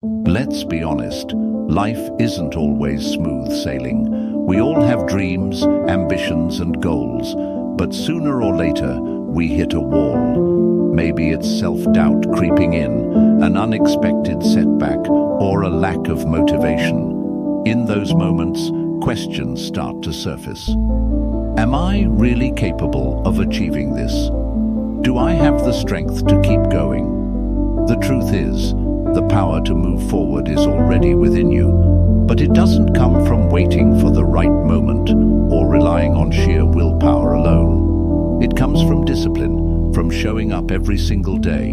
Let's be honest, life isn't always smooth sailing. We all have dreams, ambitions, and goals, but sooner or later, we hit a wall. Maybe it's self-doubt creeping in, an unexpected setback, or a lack of motivation. In those moments, questions start to surface. Am I really capable of achieving this? Do I have the strength to keep going? The truth is, the power to move forward is already within you, but it doesn't come from waiting for the right moment or relying on sheer willpower alone. It comes from discipline, from showing up every single day,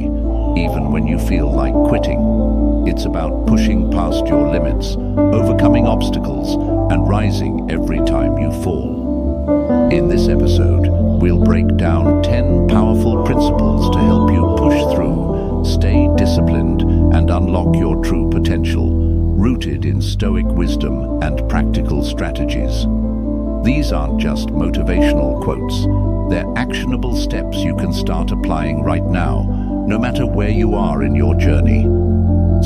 even when you feel like quitting. It's about pushing past your limits, overcoming obstacles, and rising every time you fall. In this episode, we'll break down 10 powerful principles to help you push through, stay disciplined, and unlock your true potential, rooted in Stoic wisdom and practical strategies. These aren't just motivational quotes, they're actionable steps you can start applying right now, no matter where you are in your journey.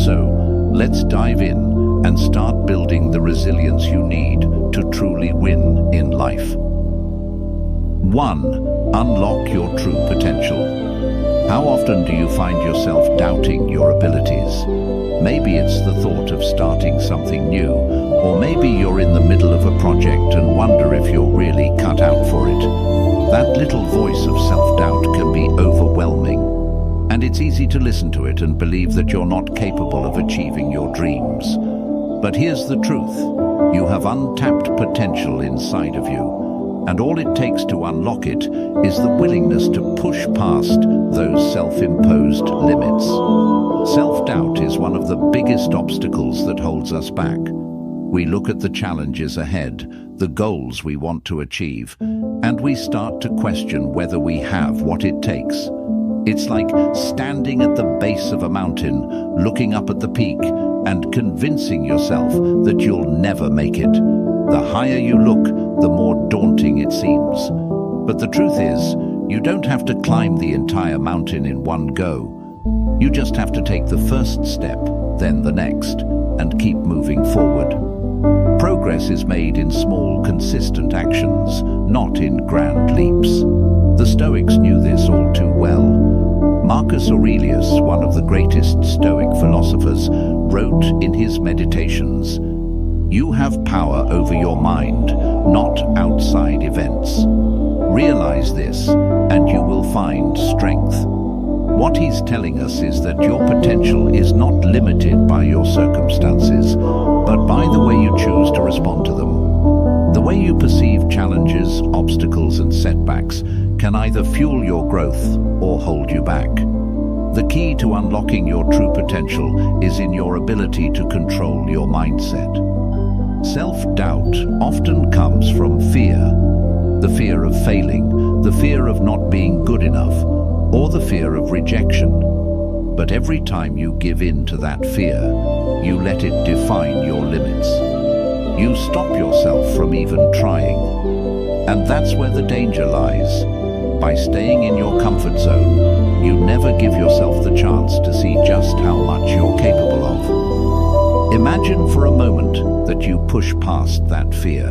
So, let's dive in and start building the resilience you need to truly win in life. 1. Unlock your true potential. How often do you find yourself doubting your abilities? Maybe it's the thought of starting something new, or maybe you're in the middle of a project and wonder if you're really cut out for it. That little voice of self-doubt can be overwhelming, and it's easy to listen to it and believe that you're not capable of achieving your dreams. But here's the truth. You have untapped potential inside of you. And all it takes to unlock it is the willingness to push past those self-imposed limits. Self-doubt is one of the biggest obstacles that holds us back. We look at the challenges ahead, the goals we want to achieve, and we start to question whether we have what it takes. It's like standing at the base of a mountain, looking up at the peak, and convincing yourself that you'll never make it. The higher you look, the more daunting it seems. But the truth is, you don't have to climb the entire mountain in one go. You just have to take the first step, then the next, and keep moving forward. Progress is made in small, consistent actions, not in grand leaps. The Stoics knew this all too well. Marcus Aurelius, one of the greatest Stoic philosophers, wrote in his Meditations, "You have power over your mind, not outside events. Realize this, and you will find strength." What he's telling us is that your potential is not limited by your circumstances, but by the way you choose to respond to them. The way you perceive challenges, obstacles, and setbacks can either fuel your growth or hold you back. The key to unlocking your true potential is in your ability to control your mindset. Self-doubt often comes from fear. The fear of failing, the fear of not being good enough, or the fear of rejection. But every time you give in to that fear, you let it define your limits. You stop yourself from even trying. And that's where the danger lies. By staying in your comfort zone, you never give yourself the chance to see just how much you're capable of. Imagine for a moment that you push past that fear.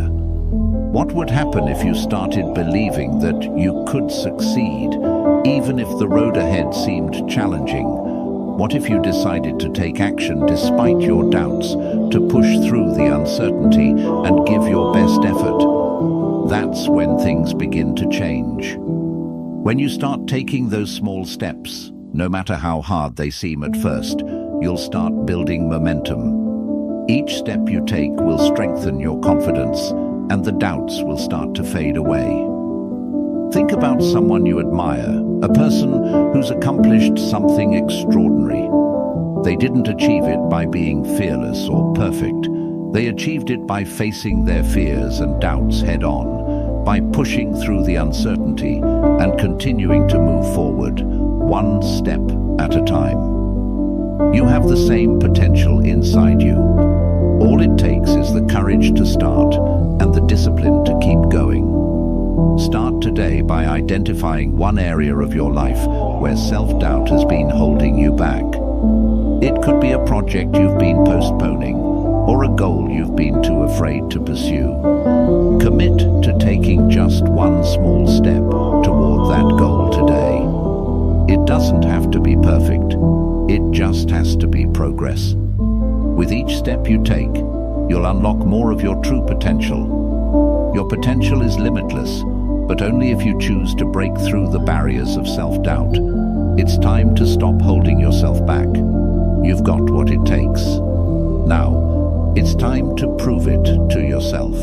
What would happen if you started believing that you could succeed, even if the road ahead seemed challenging? What if you decided to take action despite your doubts, to push through the uncertainty and give your best effort? That's when things begin to change. When you start taking those small steps, no matter how hard they seem at first, you'll start building momentum. Each step you take will strengthen your confidence, and the doubts will start to fade away. Think about someone you admire, a person who's accomplished something extraordinary. They didn't achieve it by being fearless or perfect. They achieved it by facing their fears and doubts head-on, by pushing through the uncertainty and continuing to move forward, one step at a time. You have the same potential inside you. All it takes is the courage to start and the discipline to keep going. Start today by identifying one area of your life where self-doubt has been holding you back. It could be a project you've been postponing or a goal you've been too afraid to pursue. Commit to taking just one small step toward that goal today. It doesn't have to be perfect. It just has to be progress. With each step you take, you'll unlock more of your true potential. Your potential is limitless, but only if you choose to break through the barriers of self-doubt. It's time to stop holding yourself back. You've got what it takes. Now, it's time to prove it to yourself.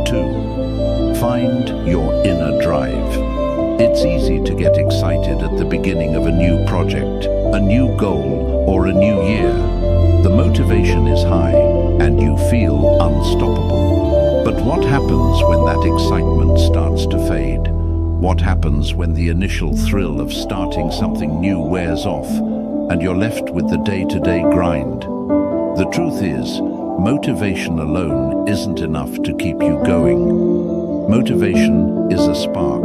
2. Find your inner drive. It's easy to get excited at the beginning of a new project, a new goal, or a new year. The motivation is high, and you feel unstoppable. But what happens when that excitement starts to fade? What happens when the initial thrill of starting something new wears off, and you're left with the day-to-day grind? The truth is, motivation alone isn't enough to keep you going. Motivation is a spark.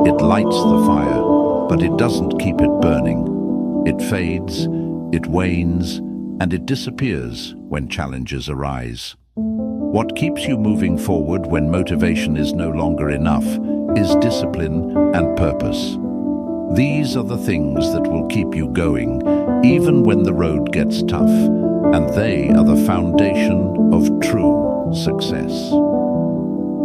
It lights the fire, but it doesn't keep it burning. It fades, it wanes, and it disappears when challenges arise. What keeps you moving forward when motivation is no longer enough is discipline and purpose. These are the things that will keep you going, even when the road gets tough, and they are the foundation of true success.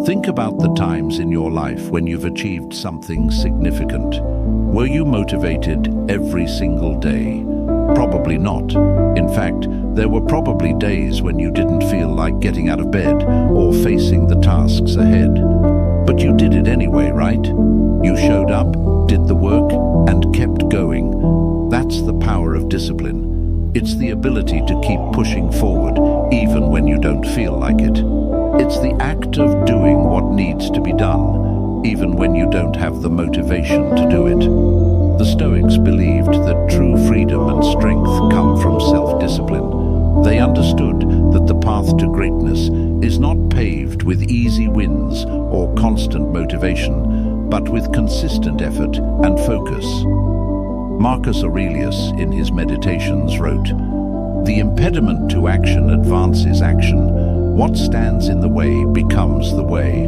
Think about the times in your life when you've achieved something significant. Were you motivated every single day? Probably not. In fact, there were probably days when you didn't feel like getting out of bed or facing the tasks ahead. But you did it anyway, right? You showed up, did the work, and kept going. That's the power of discipline. It's the ability to keep pushing forward, even when you don't feel like it. It's the act of doing what needs to be done, even when you don't have the motivation to do it. The Stoics believed that true freedom and strength come from self-discipline. They understood that the path to greatness is not paved with easy wins or constant motivation, but with consistent effort and focus. Marcus Aurelius, in his Meditations, wrote, "The impediment to action advances action. What stands in the way becomes the way."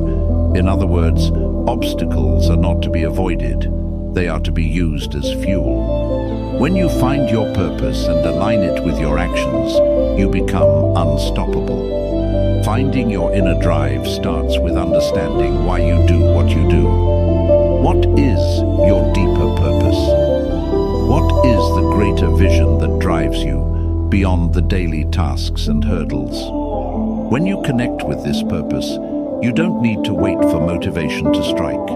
In other words, obstacles are not to be avoided. They are to be used as fuel. When you find your purpose and align it with your actions, you become unstoppable. Finding your inner drive starts with understanding why you do what you do. What is your deeper purpose? What is the greater vision that drives you beyond the daily tasks and hurdles? When you connect with this purpose, you don't need to wait for motivation to strike.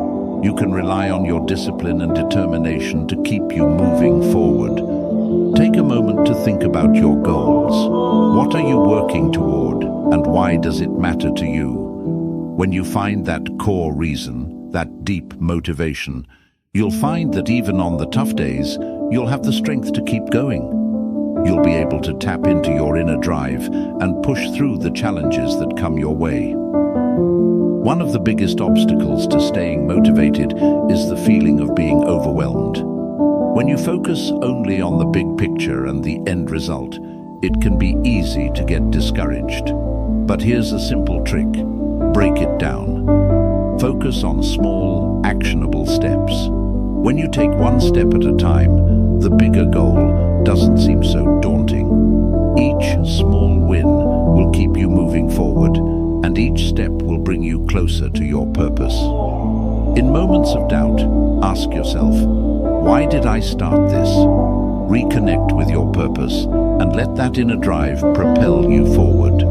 You can rely on your discipline and determination to keep you moving forward. Take a moment to think about your goals. What are you working toward, and why does it matter to you? When you find that core reason, that deep motivation, you'll find that even on the tough days, you'll have the strength to keep going. You'll be able to tap into your inner drive and push through the challenges that come your way. One of the biggest obstacles to staying motivated is the feeling of being overwhelmed. When you focus only on the big picture and the end result, it can be easy to get discouraged. But here's a simple trick. Break it down. Focus on small, actionable steps. When you take one step at a time, the bigger goal doesn't seem so daunting. Each small win will keep you moving forward, and each step will bring you closer to your purpose. In moments of doubt, ask yourself, why did I start this? Reconnect with your purpose and let that inner drive propel you forward.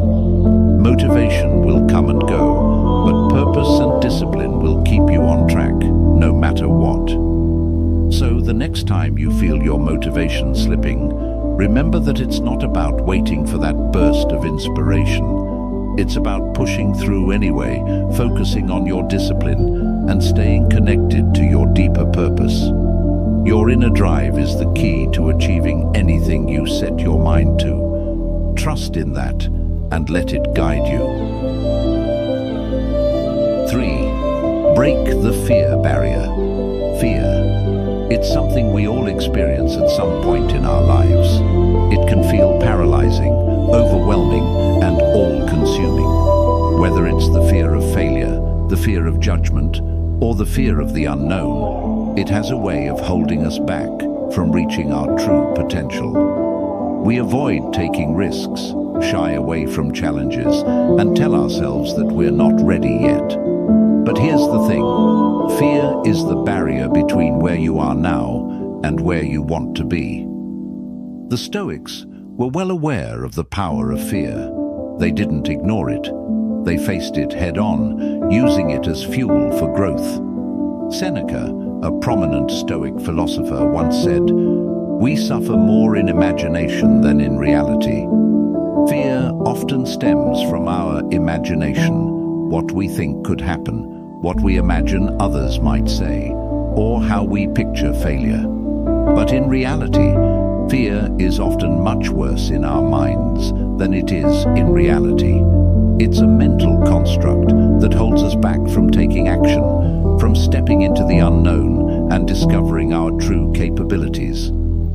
Motivation will come and go, but purpose and discipline will keep you on track, no matter what. So the next time you feel your motivation slipping, remember that it's not about waiting for that burst of inspiration. It's about pushing through anyway, focusing on your discipline, and staying connected to your deeper purpose. Your inner drive is the key to achieving anything you set your mind to. Trust in that, and let it guide you. 3. Break the fear barrier. Fear. It's something we all experience at some point in our lives. It can feel paralyzing, overwhelming, and all-consuming. Whether it's the fear of failure, the fear of judgment, or the fear of the unknown, it has a way of holding us back from reaching our true potential. We avoid taking risks, shy away from challenges, and tell ourselves that we're not ready yet. But here's the thing, fear is the barrier between where you are now and where you want to be. The Stoics were well aware of the power of fear. They didn't ignore it. They faced it head-on, using it as fuel for growth. Seneca, a prominent Stoic philosopher, once said, "We suffer more in imagination than in reality." Fear often stems from our imagination, what we think could happen, what we imagine others might say, or how we picture failure. But in reality, fear is often much worse in our minds than it is in reality. It's a mental construct that holds us back from taking action, from stepping into the unknown and discovering our true capabilities.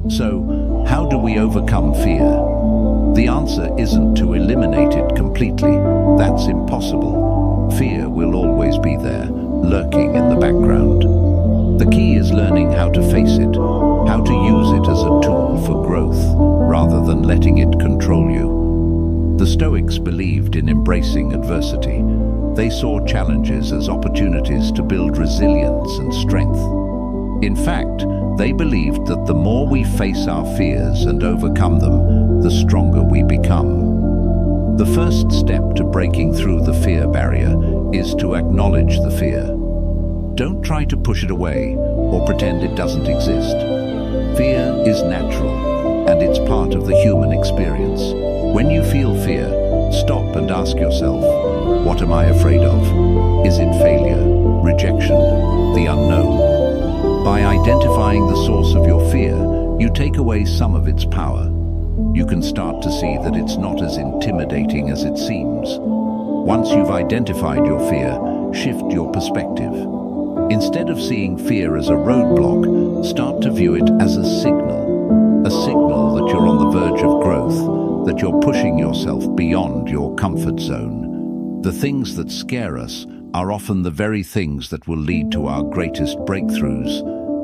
So, how do we overcome fear? The answer isn't to eliminate it completely. That's impossible. Fear will always be there, lurking in the background. The key is learning how to face it, how to use it as a tool for growth, rather than letting it control you. The Stoics believed in embracing adversity. They saw challenges as opportunities to build resilience and strength. In fact, they believed that the more we face our fears and overcome them, the stronger we become. The first step to breaking through the fear barrier is to acknowledge the fear. Don't try to push it away or pretend it doesn't exist. Fear is natural, and it's part of the human experience. When you feel fear, stop and ask yourself, what am I afraid of? Is it failure, rejection, the unknown? By identifying the source of your fear, you take away some of its power. You can start to see that it's not as intimidating as it seems. Once you've identified your fear, shift your perspective. Instead of seeing fear as a roadblock, start to view it as a signal that you're on the verge of growth, that you're pushing yourself beyond your comfort zone. The things that scare us are often the very things that will lead to our greatest breakthroughs.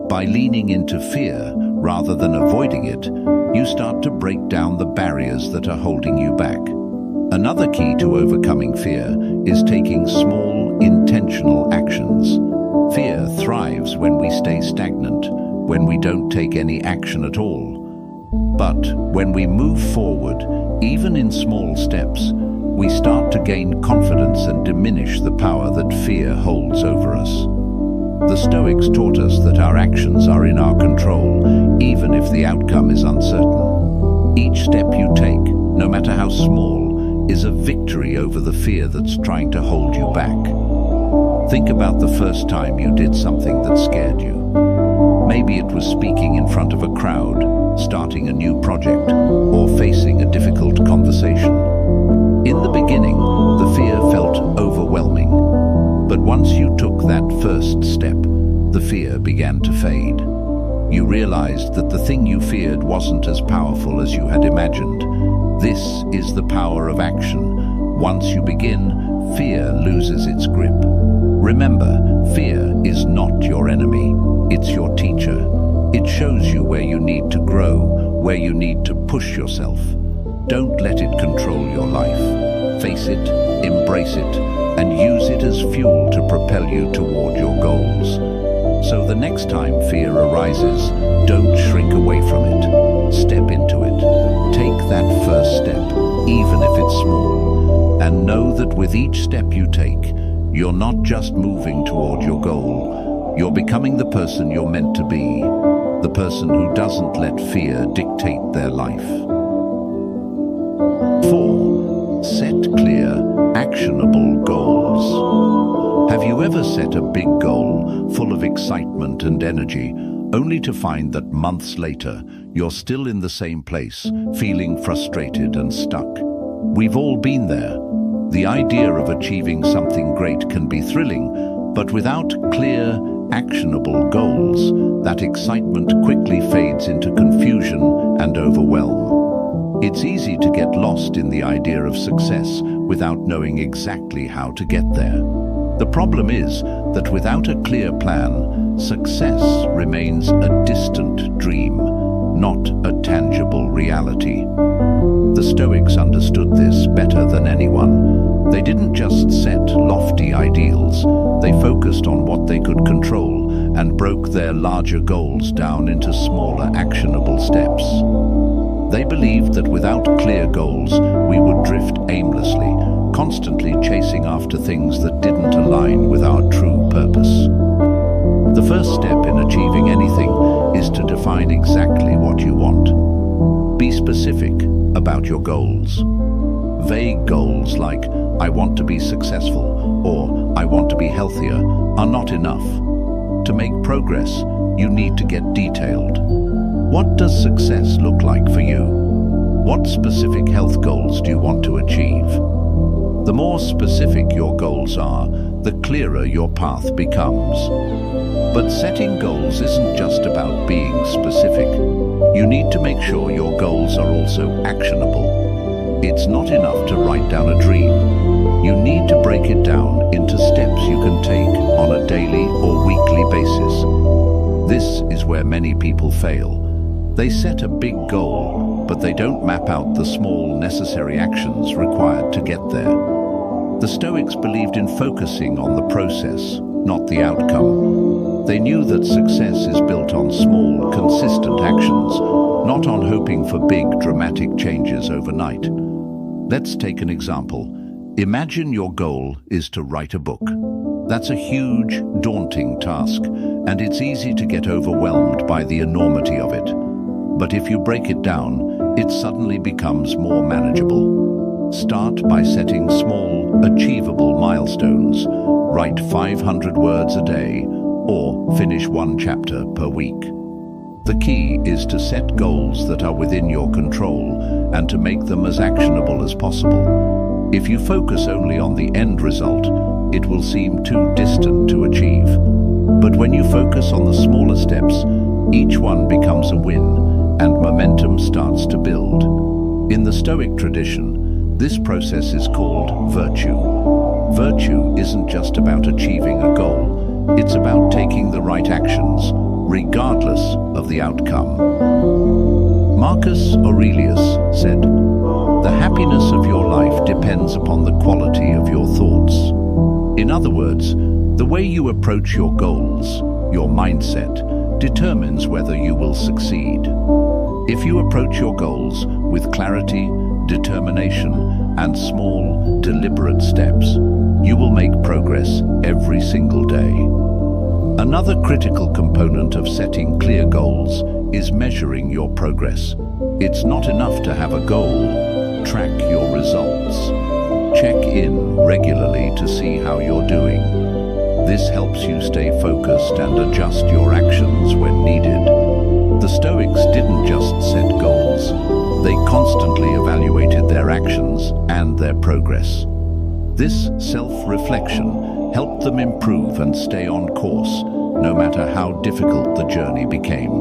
By leaning into fear rather than avoiding it, you start to break down the barriers that are holding you back. Another key to overcoming fear is taking small, intentional actions. Fear thrives when we stay stagnant, when we don't take any action at all. But when we move forward, even in small steps, we start to gain confidence and diminish the power that fear holds over us. The Stoics taught us that our actions are in our control, even if the outcome is uncertain. Each step you take, no matter how small, is a victory over the fear that's trying to hold you back. Think about the first time you did something that scared you. Maybe it was speaking in front of a crowd, starting a new project, or facing a difficult conversation. In the beginning, the fear felt overwhelming. But once you took that first step, the fear began to fade. You realized that the thing you feared wasn't as powerful as you had imagined. This is the power of action. Once you begin, fear loses its grip. Remember, fear is not your enemy. It's your teacher. It shows you where you need to grow, where you need to push yourself. Don't let it control your life. Face it, embrace it, and use it as fuel to propel you toward your goals. So the next time fear arises, don't shrink away from it. Step into it. Take that first step, even if it's small. And know that with each step you take, you're not just moving toward your goal. You're becoming the person you're meant to be. The person who doesn't let fear dictate their life. 4. Set clear, actionable goals. Have you ever set a big goal, full of excitement and energy, only to find that months later, you're still in the same place, feeling frustrated and stuck? We've all been there. The idea of achieving something great can be thrilling, but without clear, actionable goals, that excitement quickly fades into confusion and overwhelm. It's easy to get lost in the idea of success without knowing exactly how to get there. The problem is that without a clear plan, success remains a distant dream, not a tangible reality. The Stoics understood this better than anyone. They didn't just set lofty ideals, they focused on what they could control and broke their larger goals down into smaller, actionable steps. They believed that without clear goals, we would drift aimlessly, constantly chasing after things that didn't align with our true purpose. The first step in achieving anything is to define exactly what you want. Be specific about your goals. Vague goals like, I want to be successful, or I want to be healthier, are not enough. To make progress, you need to get detailed. What does success look like for you? What specific health goals do you want to achieve? The more specific your goals are, the clearer your path becomes. But setting goals isn't just about being specific. You need to make sure your goals are also actionable. It's not enough to write down a dream. You need to break it down into steps you can take on a daily or weekly basis. This is where many people fail. They set a big goal, but they don't map out the small, necessary actions required to get there. The Stoics believed in focusing on the process, not the outcome. They knew that success is built on small, consistent actions, not on hoping for big, dramatic changes overnight. Let's take an example. Imagine your goal is to write a book. That's a huge, daunting task, and it's easy to get overwhelmed by the enormity of it. But if you break it down, it suddenly becomes more manageable. Start by setting small, achievable milestones. Write 500 words a day, or finish one chapter per week. The key is to set goals that are within your control and to make them as actionable as possible. If you focus only on the end result, it will seem too distant to achieve. But when you focus on the smaller steps, each one becomes a win, and momentum starts to build. In the Stoic tradition, this process is called virtue. Virtue isn't just about achieving a goal, it's about taking the right actions, regardless of the outcome. Marcus Aurelius said, "The happiness of your life depends upon the quality of your thoughts." In other words, the way you approach your goals, your mindset, determines whether you will succeed. If you approach your goals with clarity, determination, and small, deliberate steps, you will make progress every single day. Another critical component of setting clear goals is measuring your progress. It's not enough to have a goal. Track your results. Check in regularly to see how you're doing. This helps you stay focused and adjust your actions when needed. The Stoics didn't just set goals. They constantly evaluated their actions and their progress. This self-reflection helped them improve and stay on course, no matter how difficult the journey became.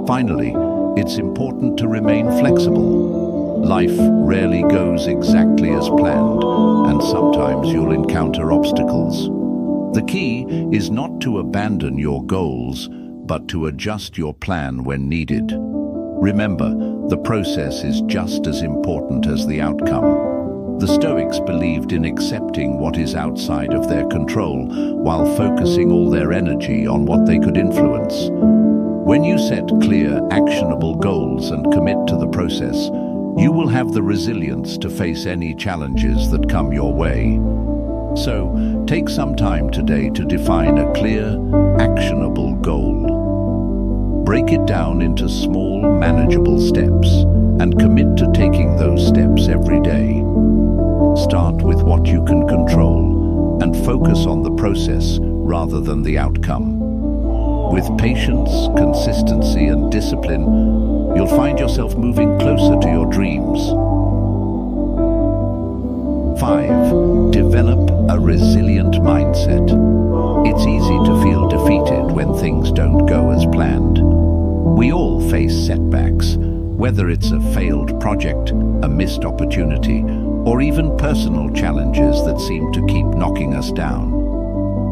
Finally, it's important to remain flexible. Life rarely goes exactly as planned, and sometimes you'll encounter obstacles. The key is not to abandon your goals, but to adjust your plan when needed. Remember, the process is just as important as the outcome. The Stoics believed in accepting what is outside of their control while focusing all their energy on what they could influence. When you set clear, actionable goals and commit to the process, you will have the resilience to face any challenges that come your way. So, take some time today to define a clear, actionable goal. Break it down into small, manageable steps and commit to taking those steps every day. Start with what you can control and focus on the process rather than the outcome. With patience, consistency, and discipline, you'll find yourself moving closer to your dreams. 5. Develop A resilient mindset. It's easy to feel defeated when things don't go as planned. We all face setbacks, whether it's a failed project, a missed opportunity, or even personal challenges that seem to keep knocking us down.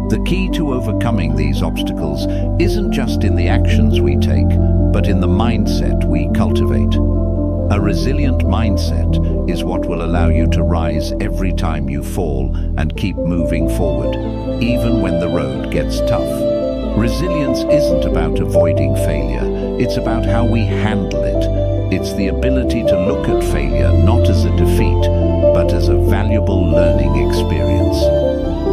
The key to overcoming these obstacles isn't just in the actions we take, but in the mindset we cultivate. A resilient mindset is what will allow you to rise every time you fall and keep moving forward, even when the road gets tough. Resilience isn't about avoiding failure, it's about how we handle it. It's the ability to look at failure not as a defeat, but as a valuable learning experience.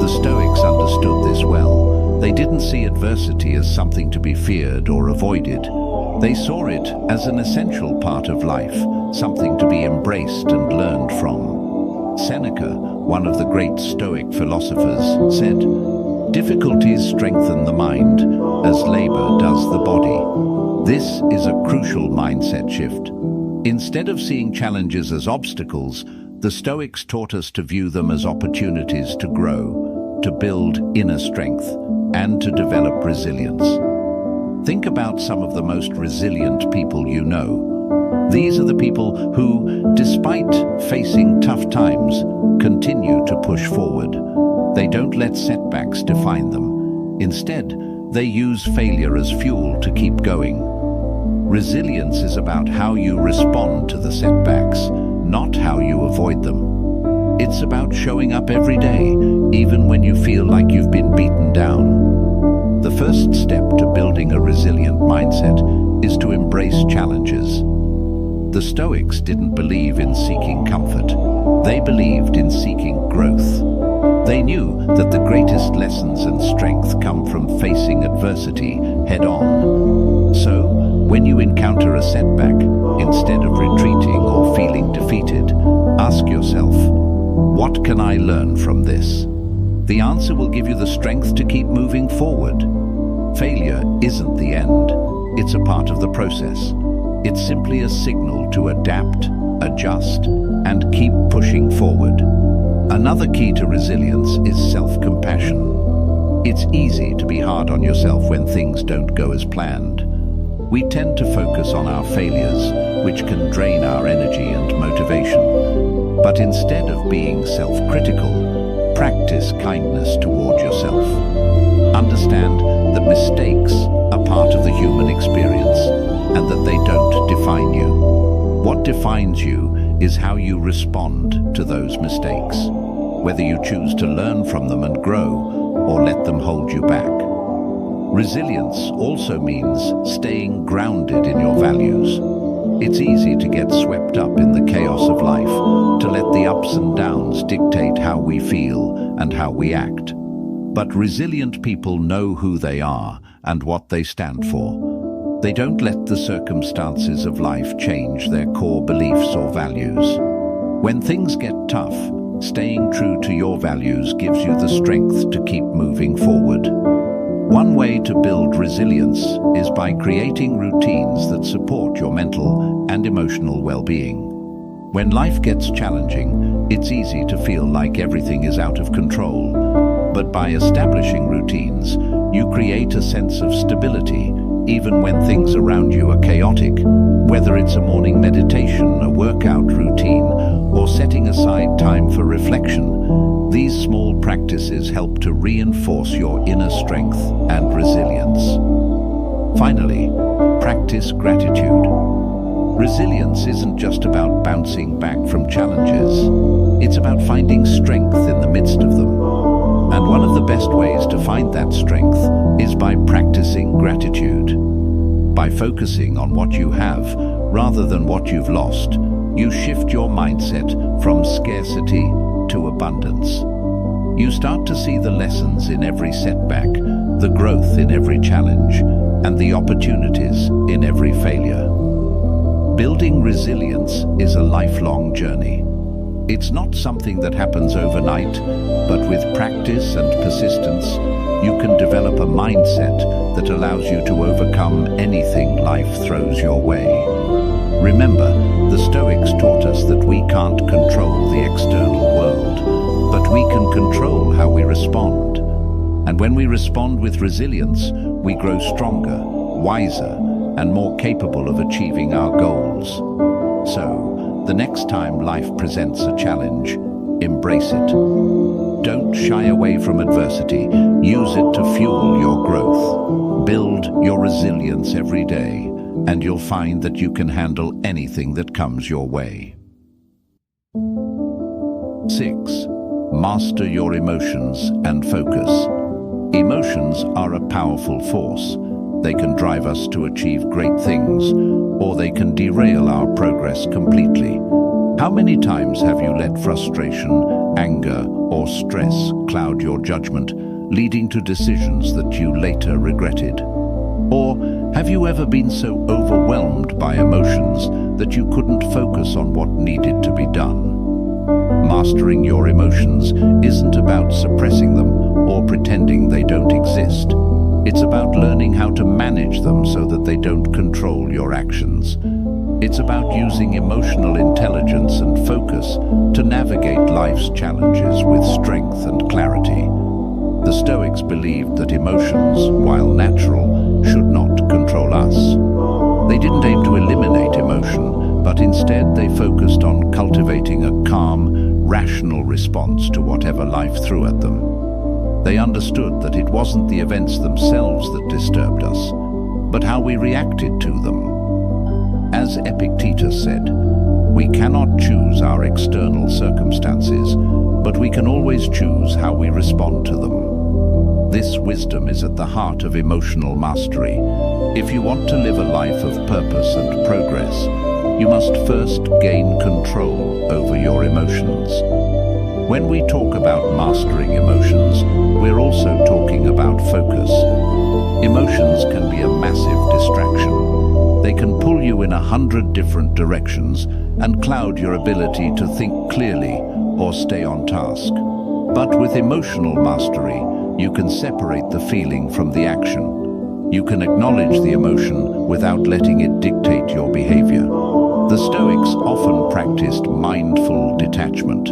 The Stoics understood this well. They didn't see adversity as something to be feared or avoided. They saw it as an essential part of life, something to be embraced and learned from. Seneca, one of the great Stoic philosophers, said, "Difficulties strengthen the mind, as labor does the body." This is a crucial mindset shift. Instead of seeing challenges as obstacles, the Stoics taught us to view them as opportunities to grow, to build inner strength, and to develop resilience. Think about some of the most resilient people you know. These are the people who, despite facing tough times, continue to push forward. They don't let setbacks define them. Instead, they use failure as fuel to keep going. Resilience is about how you respond to the setbacks, not how you avoid them. It's about showing up every day, even when you feel like you've been beaten down. The first step to building a resilient mindset is to embrace challenges. The Stoics didn't believe in seeking comfort. They believed in seeking growth. They knew that the greatest lessons and strength come from facing adversity head-on. So, when you encounter a setback, instead of retreating or feeling defeated, ask yourself, what can I learn from this? The answer will give you the strength to keep moving forward. Failure isn't the end. It's a part of the process. It's simply a signal to adapt, adjust, and keep pushing forward. Another key to resilience is self-compassion. It's easy to be hard on yourself when things don't go as planned. We tend to focus on our failures, which can drain our energy and motivation. But instead of being self-critical, practice kindness toward yourself. Understand that mistakes are part of the human experience and that they don't define you. What defines you is how you respond to those mistakes, whether you choose to learn from them and grow or let them hold you back. Resilience also means staying grounded in your values. It's easy to get swept up in the chaos of life, to let the ups and downs dictate how we feel and how we act. But resilient people know who they are and what they stand for. They don't let the circumstances of life change their core beliefs or values. When things get tough, staying true to your values gives you the strength to keep moving forward. One way to build resilience is by creating routines that support your mental and emotional well-being. When life gets challenging, it's easy to feel like everything is out of control. But by establishing routines, you create a sense of stability, even when things around you are chaotic. Whether it's a morning meditation, a workout routine, or setting aside time for reflection, these small practices help to reinforce your inner strength and resilience. Finally, practice gratitude. Resilience isn't just about bouncing back from challenges. It's about finding strength in the midst of them. And one of the best ways to find that strength is by practicing gratitude. By focusing on what you have rather than what you've lost, you shift your mindset from scarcity to abundance. You start to see the lessons in every setback, the growth in every challenge, and the opportunities in every failure. Building resilience is a lifelong journey. It's not something that happens overnight, but with practice and persistence, you can develop a mindset that allows you to overcome anything life throws your way. Remember, the Stoics taught us that we can't control the external world, but we can control how And when we respond with resilience, we grow stronger, wiser, and more capable of achieving our goals. So, the next time life presents a challenge, embrace it. Don't shy away from adversity. Use it to fuel your growth. Build your resilience every day, and you'll find that you can handle anything that comes your way. 6. Master your emotions and focus. Emotions are a powerful force. They can drive us to achieve great things, or they can derail our progress completely. How many times have you let frustration, anger, or stress cloud your judgment, leading to decisions that you later regretted? Or have you ever been so overwhelmed by emotions that you couldn't focus on what needed to be done? Mastering your emotions isn't about suppressing them or pretending they don't exist. It's about learning how to manage them so that they don't control your actions. It's about using emotional intelligence and focus to navigate life's challenges with strength and clarity. The Stoics believed that emotions, while natural, should not control us. They didn't aim to eliminate emotion, but instead they focused on cultivating a calm, rational response to whatever life threw at them. They understood that it wasn't the events themselves that disturbed us, but how we reacted to them. As Epictetus said, we cannot choose our external circumstances, but we can always choose how we respond to them. This wisdom is at the heart of emotional mastery. If you want to live a life of purpose and progress, you must first gain control over your emotions. When we talk about mastering emotions, we're also talking about focus. Emotions can be a massive distraction. They can pull you in 100 different directions and cloud your ability to think clearly or stay on task. But with emotional mastery, you can separate the feeling from the action. You can acknowledge the emotion without letting it dictate your behavior. The Stoics often practiced mindful detachment,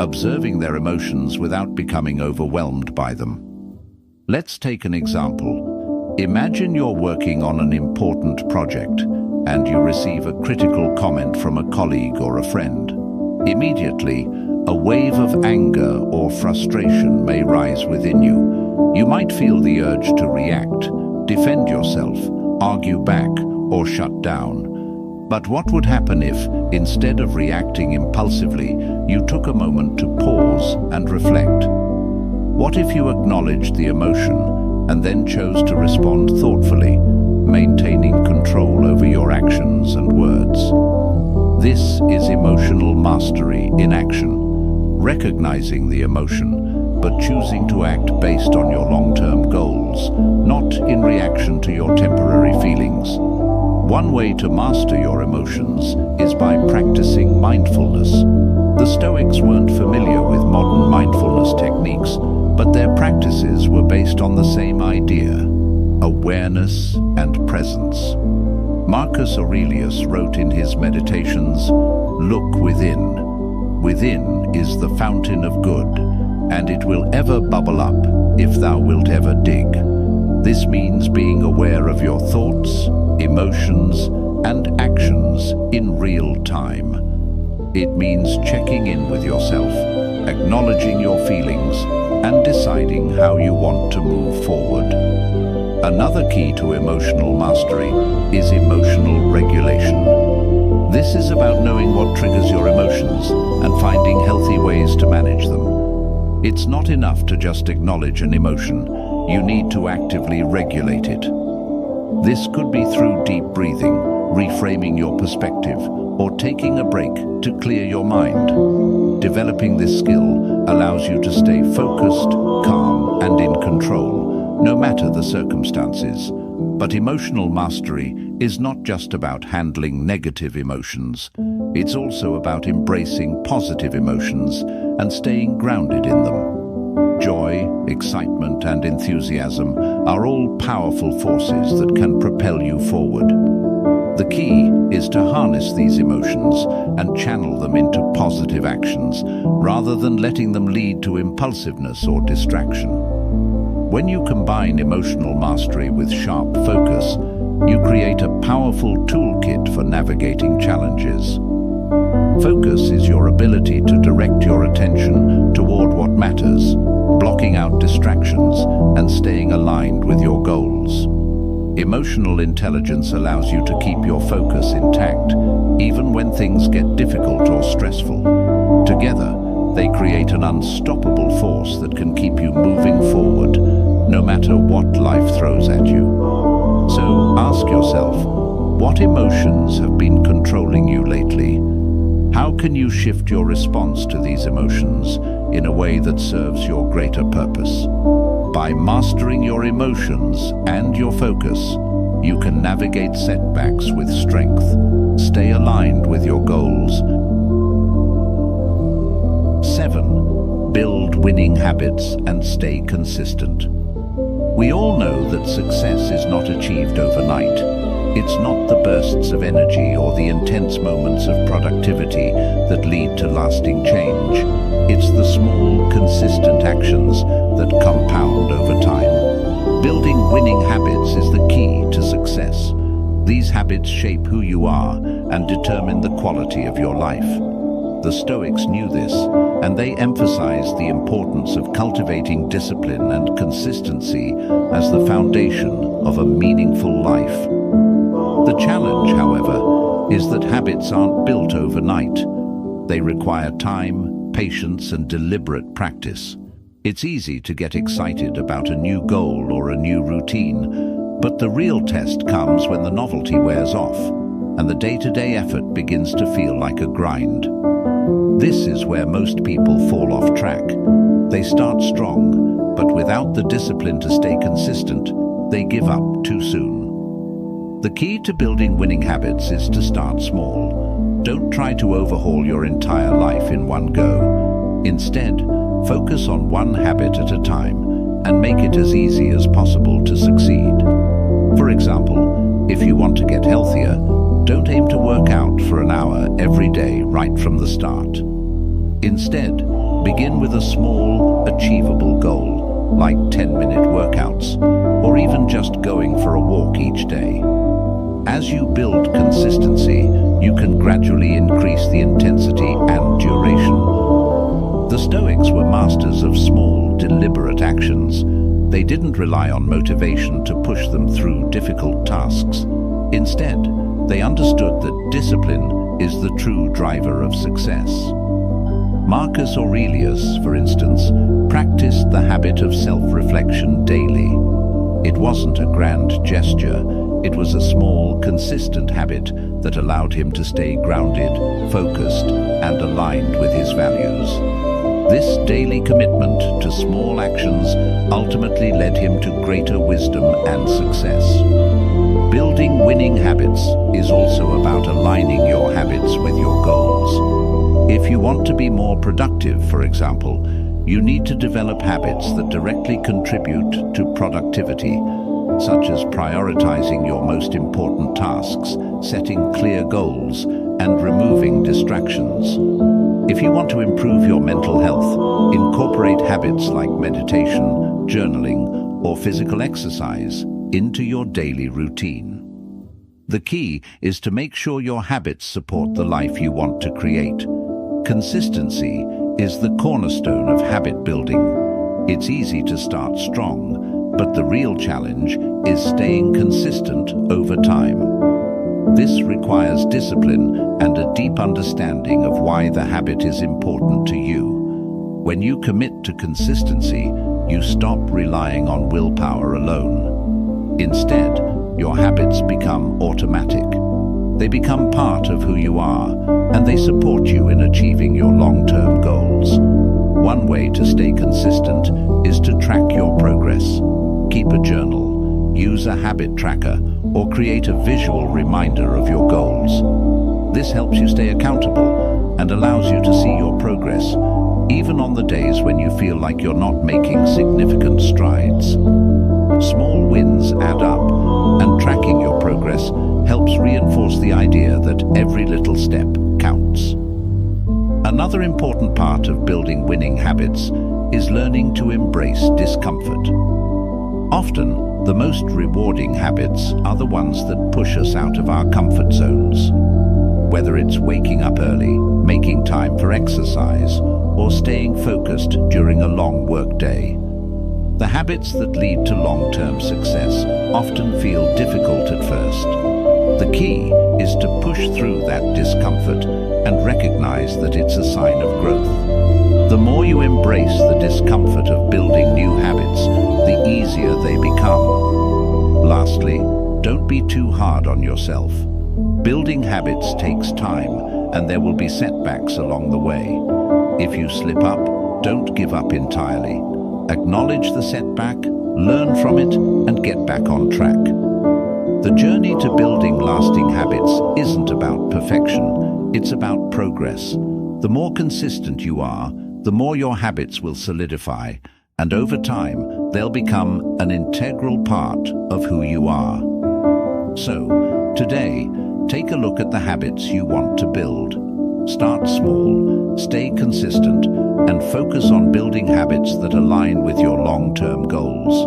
observing their emotions without becoming overwhelmed by them. Let's take an example. Imagine you're working on an important project and you receive a critical comment from a colleague or a friend. Immediately, a wave of anger or frustration may rise within you. You might feel the urge to react, defend yourself, argue back, or shut down. But what would happen if, instead of reacting impulsively, you took a moment to pause and reflect? What if you acknowledged the emotion and then chose to respond thoughtfully, maintaining control over your actions and words? This is emotional mastery in action. Recognizing the emotion, but choosing to act based on your long-term goals, not in reaction to your temporary feelings. One way to master your emotions is by practicing mindfulness. The Stoics weren't familiar with modern mindfulness techniques, but their practices were based on the same idea: awareness and presence. Marcus Aurelius wrote in his Meditations, "Look within. Within is the fountain of good, and it will ever bubble up if thou wilt ever dig." This means being aware of your thoughts, emotions, and actions in real time. It means checking in with yourself, acknowledging your feelings, and deciding how you want to move forward. Another key to emotional mastery is emotional regulation. This is about knowing what triggers your emotions and finding healthy ways to manage them. It's not enough to just acknowledge an emotion. You need to actively regulate it. This could be through deep breathing, reframing your perspective, or taking a break to clear your mind. Developing this skill allows you to stay focused, calm, and in control, no matter the circumstances. But emotional mastery is not just about handling negative emotions. It's also about embracing positive emotions and staying grounded in them. Joy, excitement, and enthusiasm are all powerful forces that can propel you forward. The key is to harness these emotions and channel them into positive actions, rather than letting them lead to impulsiveness or distraction. When you combine emotional mastery with sharp focus, you create a powerful toolkit for navigating challenges. Focus is your ability to direct your attention toward what matters, blocking out distractions and staying aligned with your goals. Emotional intelligence allows you to keep your focus intact, even when things get difficult or stressful. Together, they create an unstoppable force that can keep you moving forward, no matter what life throws at you. So ask yourself, what emotions have been controlling you lately? How can you shift your response to these emotions in a way that serves your greater purpose? By mastering your emotions and your focus, you can navigate setbacks with strength, stay aligned with your goals. 7. Build winning habits and stay consistent. We all know that success is not achieved overnight. It's not the bursts of energy or the intense moments of productivity that lead to lasting change. It's the small, consistent actions that compound over time. Building winning habits is the key to success. These habits shape who you are and determine the quality of your life. The Stoics knew this, and they emphasized the importance of cultivating discipline and consistency as the foundation of a meaningful life. The challenge, however, is that habits aren't built overnight. They require time, patience, and deliberate practice. It's easy to get excited about a new goal or a new routine, but the real test comes when the novelty wears off and the day-to-day effort begins to feel like a grind. This is where most people fall off track. They start strong, but without the discipline to stay consistent, they give up too soon. The key to building winning habits is to start small. Don't try to overhaul your entire life in one go. Instead, focus on one habit at a time and make it as easy as possible to succeed. For example, if you want to get healthier, don't aim to work out for an hour every day right from the start. Instead, begin with a small, achievable goal, like 10-minute workouts, or even just going for a walk each day. As you build consistency, you can gradually increase the intensity and duration. The Stoics were masters of small, deliberate actions. They didn't rely on motivation to push them through difficult tasks. Instead, they understood that discipline is the true driver of success. Marcus Aurelius, for instance, practiced the habit of self-reflection daily. It wasn't a grand gesture. It was a small, consistent habit that allowed him to stay grounded, focused, and aligned with his values. This daily commitment to small actions ultimately led him to greater wisdom and success. Building winning habits is also about aligning your habits with your goals. If you want to be more productive, for example, you need to develop habits that directly contribute to productivity, such as prioritizing your most important tasks, setting clear goals, and removing distractions. If you want to improve your mental health, incorporate habits like meditation, journaling, or physical exercise into your daily routine. The key is to make sure your habits support the life you want to create. Consistency is the cornerstone of habit building. It's easy to start strong, but the real challenge is staying consistent over time. This requires discipline and a deep understanding of why the habit is important to you. When you commit to consistency, you stop relying on willpower alone. Instead, your habits become automatic. They become part of who you are, and they support you in achieving your long-term goals. One way to stay consistent is to track your progress. Keep a journal, use a habit tracker, or create a visual reminder of your goals. This helps you stay accountable and allows you to see your progress, even on the days when you feel like you're not making significant strides. Small wins add up, and tracking your progress helps reinforce the idea that every little step counts. Another important part of building winning habits is learning to embrace discomfort. Often, the most rewarding habits are the ones that push us out of our comfort zones. Whether it's waking up early, making time for exercise, or staying focused during a long workday. The habits that lead to long-term success often feel difficult at first. The key is to push through that discomfort and recognize that it's a sign of growth. The more you embrace the discomfort of building new habits, the easier they become. Lastly, don't be too hard on yourself. Building habits takes time, and there will be setbacks along the way. If you slip up, don't give up entirely. Acknowledge the setback, learn from it, and get back on track. The journey to building lasting habits isn't about perfection, it's about progress. The more consistent you are, the more your habits will solidify, and over time, they'll become an integral part of who you are. So, today, take a look at the habits you want to build. Start small, stay consistent, and focus on building habits that align with your long-term goals.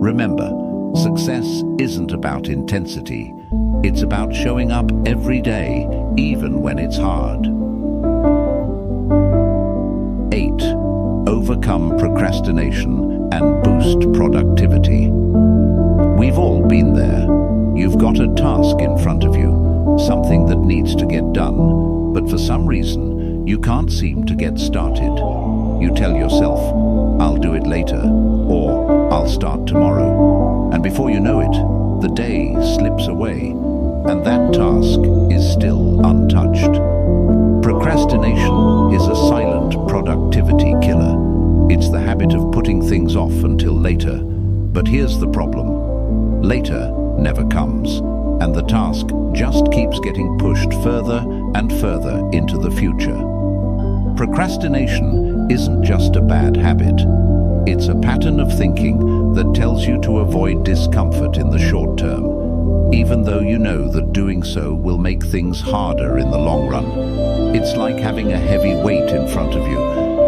Remember, success isn't about intensity. It's about showing up every day, even when it's hard. 8. Overcome procrastination and boost productivity. We've all been there. You've got a task in front of you, something that needs to get done, but for some reason, you can't seem to get started. You tell yourself, "I'll do it later," or "I'll start tomorrow." And before you know it, the day slips away, and that task is still untouched. Procrastination is a silent productivity killer. It's the habit of putting things off until later. But here's the problem. Later never comes, and the task just keeps getting pushed further and further into the future. Procrastination isn't just a bad habit. It's a pattern of thinking that tells you to avoid discomfort in the short term, even though you know that doing so will make things harder in the long run. It's like having a heavy weight in front of you,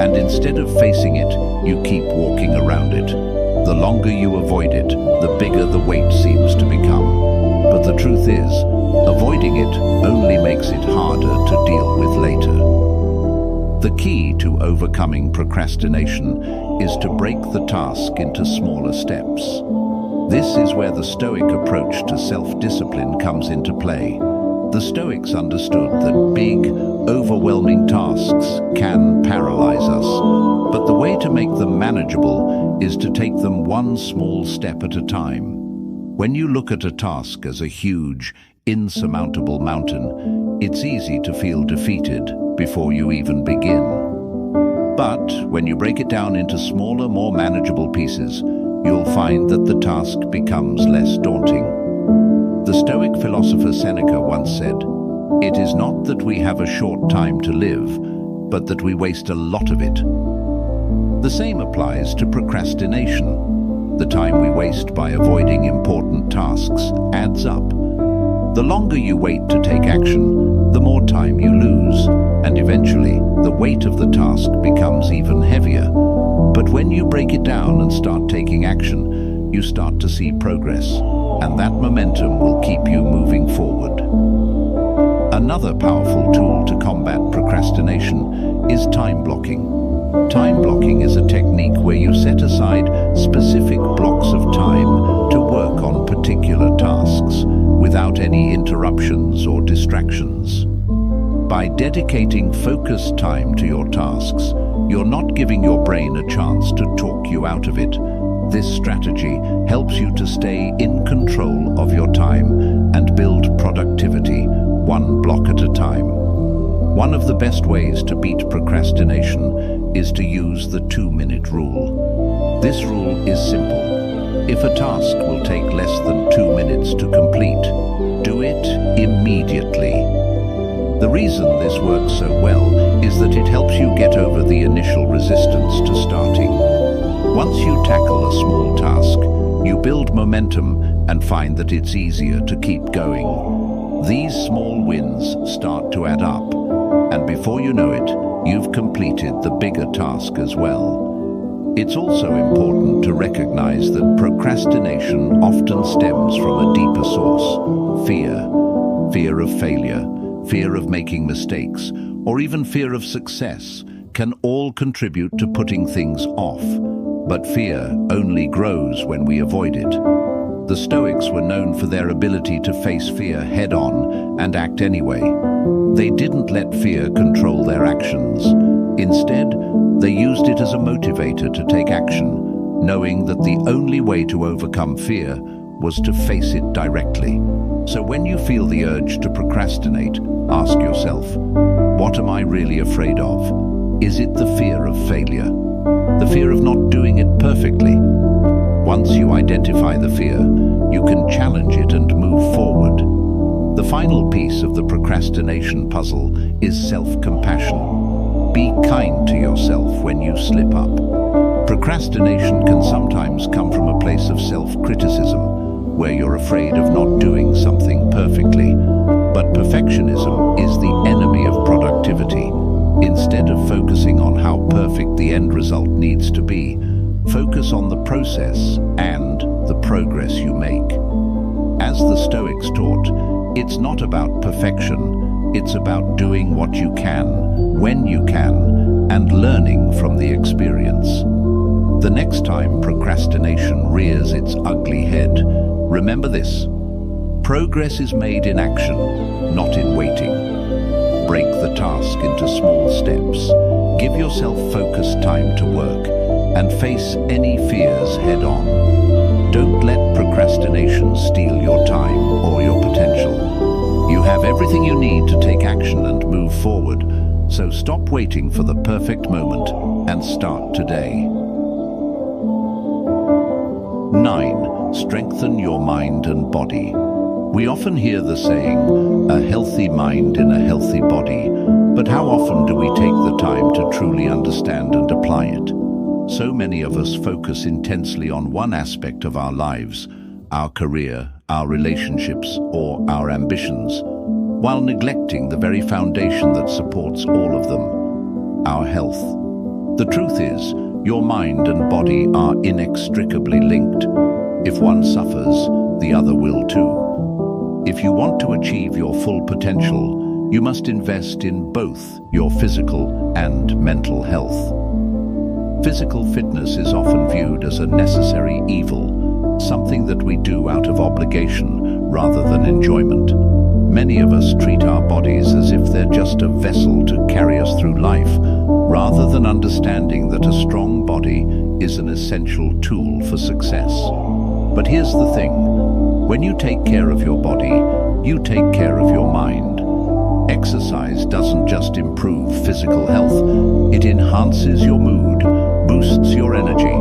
and instead of facing it, you keep walking around it. The longer you avoid it, the bigger the weight seems to become. But the truth is, avoiding it only makes it harder to deal with later. The key to overcoming procrastination is to break the task into smaller steps. This is where the Stoic approach to self-discipline comes into play. The Stoics understood that big, overwhelming tasks can paralyze us, but the way to make them manageable is to take them one small step at a time. When you look at a task as a huge, insurmountable mountain, it's easy to feel defeated before you even begin. But when you break it down into smaller, more manageable pieces, you'll find that the task becomes less daunting. The Stoic philosopher Seneca once said, "It is not that we have a short time to live, but that we waste a lot of it." The same applies to procrastination. The time we waste by avoiding important tasks adds up. The longer you wait to take action, the more time you lose, and eventually the weight of the task becomes even heavier. But when you break it down and start taking action, you start to see progress, and that momentum will keep you moving forward. Another powerful tool to combat procrastination is time blocking. Time blocking is a technique where you set aside specific blocks of time to work on particular tasks without any interruptions or distractions. By dedicating focused time to your tasks, you're not giving your brain a chance to talk you out of it. This strategy helps you to stay in control of your time and build productivity one block at a time. One of the best ways to beat procrastination is to use the 2-minute rule. This rule is simple. If a task will take less than 2 minutes to complete, do it immediately. The reason this works so well is that it helps you get over the initial resistance to starting. Once you tackle a small task, you build momentum and find that it's easier to keep going. These small wins start to add up, and before you know it, you've completed the bigger task as well. It's also important to recognize that procrastination often stems from a deeper source: fear. Fear of failure, fear of making mistakes, or even fear of success can all contribute to putting things off. But fear only grows when we avoid it. The Stoics were known for their ability to face fear head-on and act anyway. They didn't let fear control their actions. Instead, they used it as a motivator to take action, knowing that the only way to overcome fear was to face it directly. So when you feel the urge to procrastinate, ask yourself, what am I really afraid of? Is it the fear of failure? The fear of not doing it perfectly? Once you identify the fear, you can challenge it and move forward. The final piece of the procrastination puzzle is self-compassion. Be kind to yourself when you slip up. Procrastination can sometimes come from a place of self-criticism, where you're afraid of not doing something perfectly. But perfectionism is the enemy of productivity. Instead of focusing on how perfect the end result needs to be, focus on the process and the progress you make. As the Stoics taught, it's not about perfection, it's about doing what you can, when you can, and learning from the experience. The next time procrastination rears its ugly head, remember this: progress is made in action, not in waiting. Break the task into small steps. Give yourself focused time to work and face any fears head-on. Don't let procrastination steal your time or your potential. You have everything you need to take action and move forward, so stop waiting for the perfect moment and start today. 9. Strengthen your mind and body. We often hear the saying, a healthy mind in a healthy body, but how often do we take the time to truly understand and apply it? So many of us focus intensely on one aspect of our lives, our career, our relationships, or our ambitions, while neglecting the very foundation that supports all of them, our health. The truth is, your mind and body are inextricably linked. If one suffers, the other will too. If you want to achieve your full potential, you must invest in both your physical and mental health. Physical fitness is often viewed as a necessary evil, something that we do out of obligation rather than enjoyment. Many of us treat our bodies as if they're just a vessel to carry us through life, rather than understanding that a strong body is an essential tool for success. But here's the thing, when you take care of your body, you take care of your mind. Exercise doesn't just improve physical health, it enhances your mood, boosts your energy,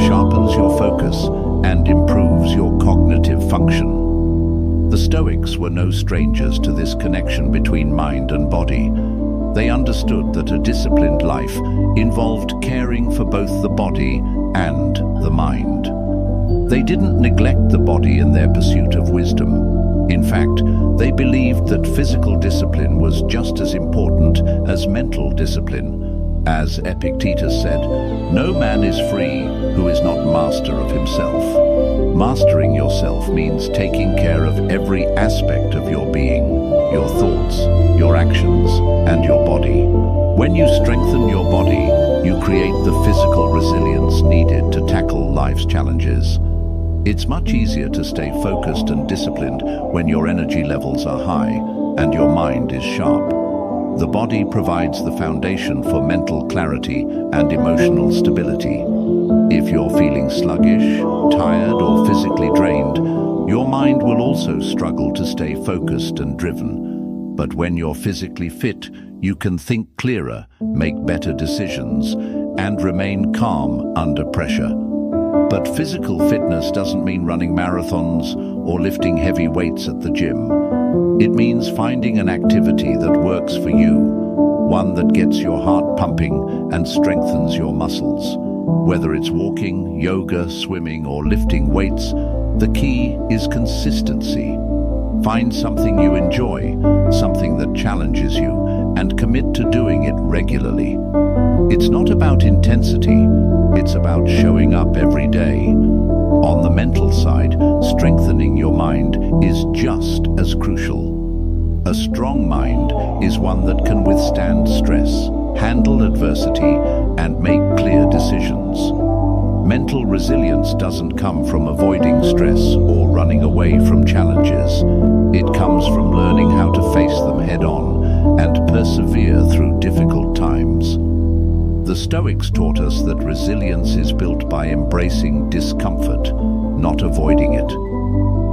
sharpens your focus, and improves your cognitive function. The Stoics were no strangers to this connection between mind and body. They understood that a disciplined life involved caring for both the body and the mind. They didn't neglect the body in their pursuit of wisdom. In fact, they believed that physical discipline was just as important as mental discipline. As Epictetus said, "No man is free who is not master of himself." Mastering yourself means taking care of every aspect of your being, your thoughts, your actions, and your body. When you strengthen your body, you create the physical resilience needed to tackle life's challenges. It's much easier to stay focused and disciplined when your energy levels are high and your mind is sharp. The body provides the foundation for mental clarity and emotional stability. If you're feeling sluggish, tired, or physically drained, your mind will also struggle to stay focused and driven. But when you're physically fit, you can think clearer, make better decisions, and remain calm under pressure. But physical fitness doesn't mean running marathons or lifting heavy weights at the gym. It means finding an activity that works for you, one that gets your heart pumping and strengthens your muscles. Whether it's walking, yoga, swimming, or lifting weights, the key is consistency. Find something you enjoy, something that challenges you, and commit to doing it regularly. It's not about intensity, it's about showing up every day. On the mental side, strengthening your mind is just as crucial. A strong mind is one that can withstand stress, handle adversity, and make clear decisions. Mental resilience doesn't come from avoiding stress or running away from challenges. It comes from learning how to face them head-on and persevere through difficult times. The Stoics taught us that resilience is built by embracing discomfort, not avoiding it.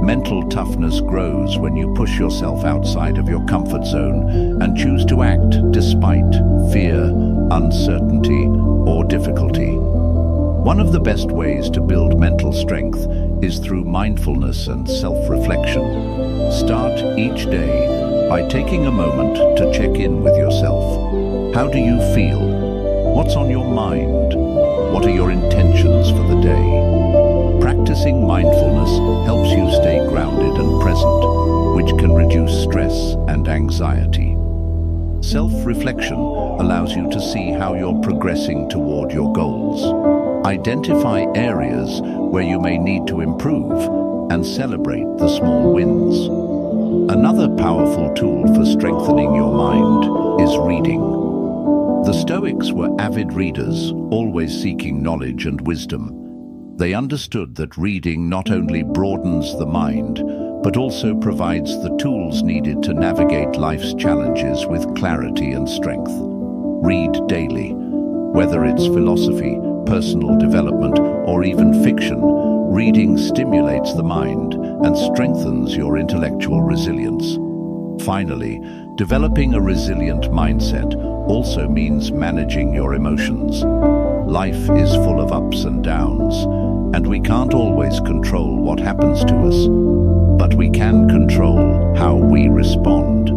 Mental toughness grows when you push yourself outside of your comfort zone and choose to act despite fear, uncertainty, or difficulty. One of the best ways to build mental strength is through mindfulness and self-reflection. Start each day by taking a moment to check in with yourself. How do you feel? What's on your mind? What are your intentions for the day? Practicing mindfulness helps you stay grounded and present, which can reduce stress and anxiety. Self-reflection allows you to see how you're progressing toward your goals. Identify areas where you may need to improve and celebrate the small wins. Another powerful tool for strengthening your mind is reading. The Stoics were avid readers, always seeking knowledge and wisdom. They understood that reading not only broadens the mind, but also provides the tools needed to navigate life's challenges with clarity and strength. Read daily. Whether it's philosophy, personal development, or even fiction, reading stimulates the mind and strengthens your intellectual resilience. Finally, developing a resilient mindset also means managing your emotions. Life is full of ups and downs, and we can't always control what happens to us, but we can control how we respond.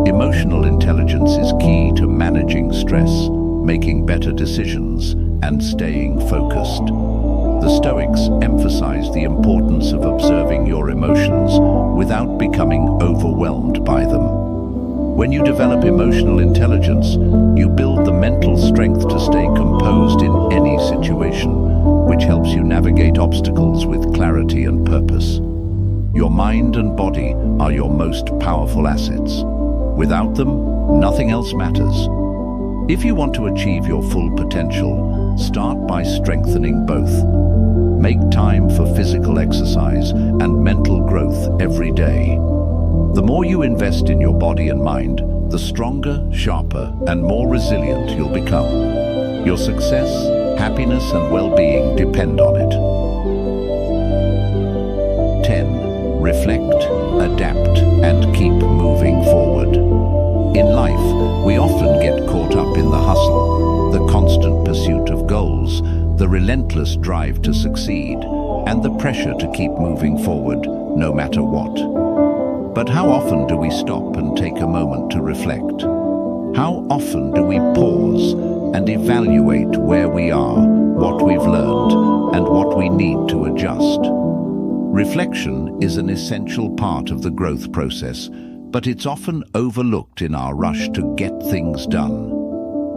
Emotional intelligence is key to managing stress, making better decisions, and staying focused. The Stoics emphasize the importance of observing your emotions without becoming overwhelmed by them. When you develop emotional intelligence, you build the mental strength to stay composed in any situation, which helps you navigate obstacles with clarity and purpose. Your mind and body are your most powerful assets. Without them, nothing else matters. If you want to achieve your full potential, start by strengthening both. Make time for physical exercise and mental growth every day. The more you invest in your body and mind, the stronger, sharper, and more resilient you'll become. Your success, happiness, and well-being depend on it. 10. Reflect, adapt, and keep moving forward. In life, we often get caught up in the hustle, the constant pursuit of goals, the relentless drive to succeed, and the pressure to keep moving forward, no matter what. But how often do we stop and take a moment to reflect? How often do we pause and evaluate where we are, what we've learned, and what we need to adjust? Reflection is an essential part of the growth process, but it's often overlooked in our rush to get things done.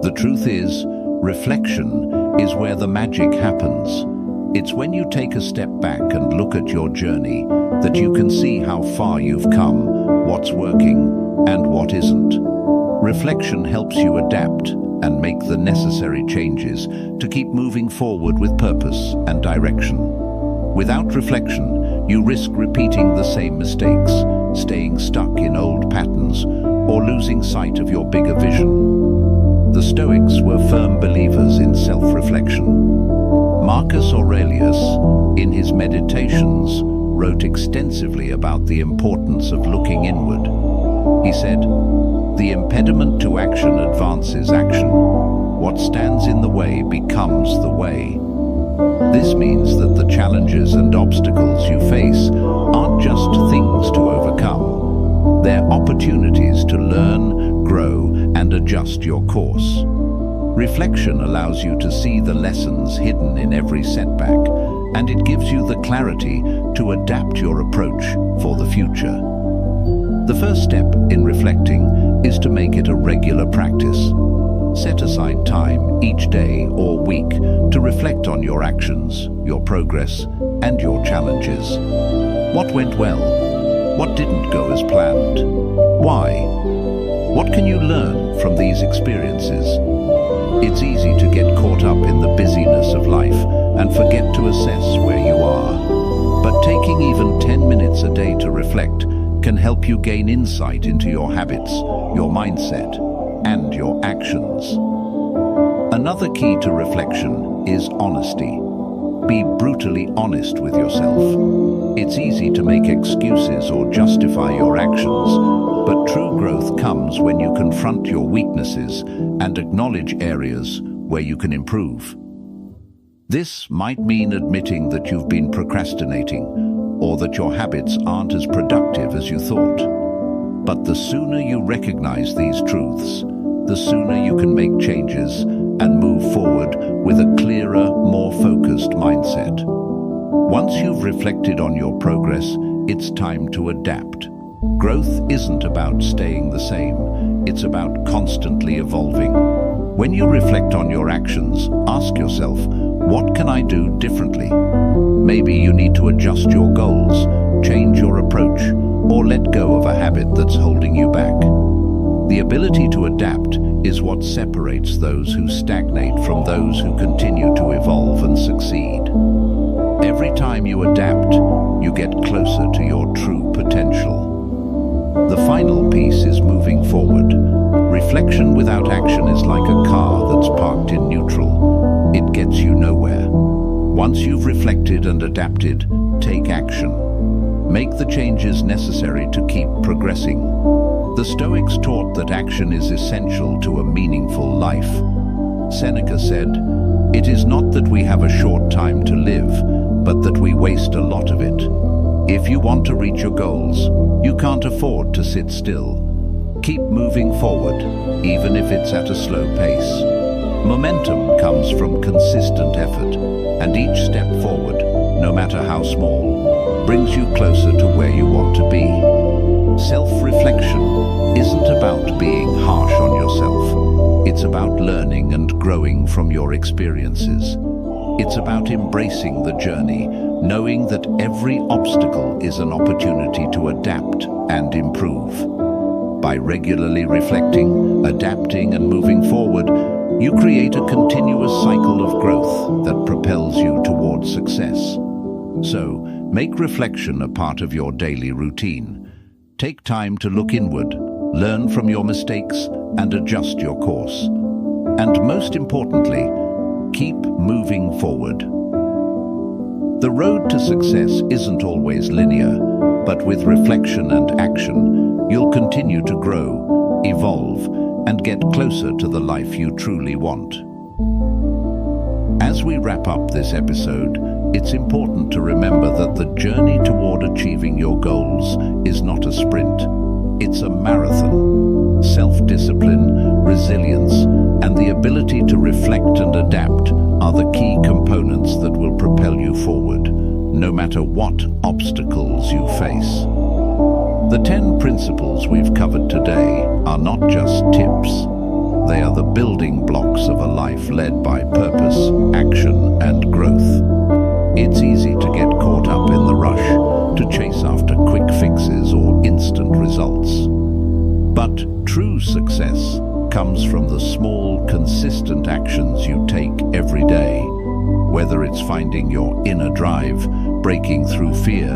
The truth is, reflection is where the magic happens. It's when you take a step back and look at your journey that you can see how far you've come, what's working, and what isn't. Reflection helps you adapt and make the necessary changes to keep moving forward with purpose and direction. Without reflection, you risk repeating the same mistakes, staying stuck in old patterns, or losing sight of your bigger vision. The Stoics were firm believers in self-reflection. Marcus Aurelius, in his Meditations, wrote extensively about the importance of looking inward. He said, "The impediment to action advances action. What stands in the way becomes the way." This means that the challenges and obstacles you face aren't just things to overcome. They're opportunities to learn, grow, and adjust your course. Reflection allows you to see the lessons hidden in every setback, and it gives you the clarity to adapt your approach for the future. The first step in reflecting is to make it a regular practice. Set aside time each day or week to reflect on your actions, your progress, and your challenges. What went well? What didn't go as planned? Why? What can you learn from these experiences? It's easy to get caught up in the busyness of life and forget to assess where you are. But taking even 10 minutes a day to reflect can help you gain insight into your habits, your mindset, and your actions. Another key to reflection is honesty. Be brutally honest with yourself. It's easy to make excuses or justify your actions, but true growth comes when you confront your weaknesses and acknowledge areas where you can improve. This might mean admitting that you've been procrastinating or that your habits aren't as productive as you thought. But the sooner you recognize these truths, the sooner you can make changes and move forward with a clearer, more focused mindset. Once you've reflected on your progress, it's time to adapt. Growth isn't about staying the same, it's about constantly evolving. When you reflect on your actions, ask yourself, what can I do differently? Maybe you need to adjust your goals, change your approach, or let go of a habit that's holding you back. The ability to adapt is what separates those who stagnate from those who continue to evolve and succeed. Every time you adapt, you get closer to your true potential. The final piece is moving forward. Reflection without action is like a car that's parked in neutral. It gets you nowhere. Once you've reflected and adapted, take action. Make the changes necessary to keep progressing. The Stoics taught that action is essential to a meaningful life. Seneca said, "It is not that we have a short time to live, but that we waste a lot of it." If you want to reach your goals, you can't afford to sit still. Keep moving forward, even if it's at a slow pace. Momentum comes from consistent effort, and each step forward, no matter how small, brings you closer to where you want to be. Self-reflection isn't about being harsh on yourself. It's about learning and growing from your experiences. It's about embracing the journey, knowing that every obstacle is an opportunity to adapt and improve. By regularly reflecting, adapting, and moving forward, you create a continuous cycle of growth that propels you towards success. So, make reflection a part of your daily routine. Take time to look inward, learn from your mistakes, and adjust your course. And most importantly, keep moving forward. The road to success isn't always linear, but with reflection and action, you'll continue to grow, evolve, and get closer to the life you truly want. As we wrap up this episode, it's important to remember that the journey toward achieving your goals is not a sprint. It's a marathon. Self-discipline, resilience, and the ability to reflect and adapt are the key components that will propel you forward, no matter what obstacles you face. The 10 principles we've covered today are not just tips. They are the building blocks of a life led by purpose, action, and growth. It's easy to get caught up in the rush, to chase after quick fixes or instant results. But true success comes from the small, consistent actions you take every day. Whether it's finding your inner drive, breaking through fear,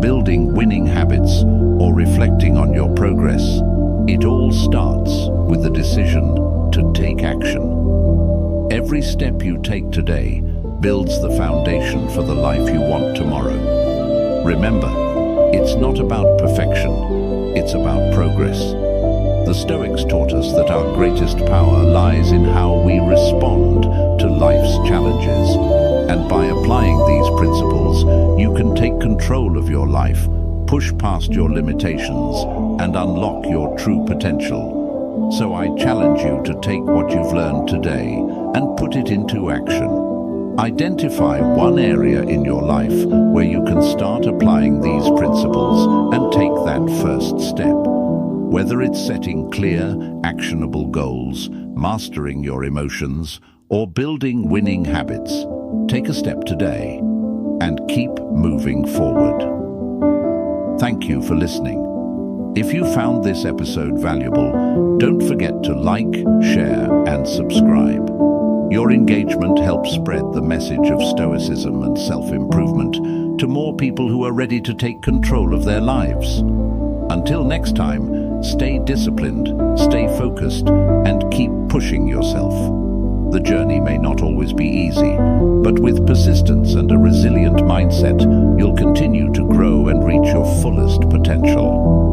building winning habits, or reflecting on your progress, it all starts with the decision to take action. Every step you take today builds the foundation for the life you want tomorrow. Remember, it's not about perfection, it's about progress. The Stoics taught us that our greatest power lies in how we respond to life's challenges, and by applying these principles, you can take control of your life, push past your limitations, and unlock your true potential. So I challenge you to take what you've learned today and put it into action. Identify one area in your life where you can start applying these principles and take that first step. Whether it's setting clear, actionable goals, mastering your emotions, or building winning habits, take a step today and keep moving forward. Thank you for listening. If you found this episode valuable, don't forget to like, share, and subscribe. Your engagement helps spread the message of Stoicism and self-improvement to more people who are ready to take control of their lives. Until next time, stay disciplined, stay focused, and keep pushing yourself. The journey may not always be easy, but with persistence and a resilient mindset, you'll continue to grow and reach your fullest potential.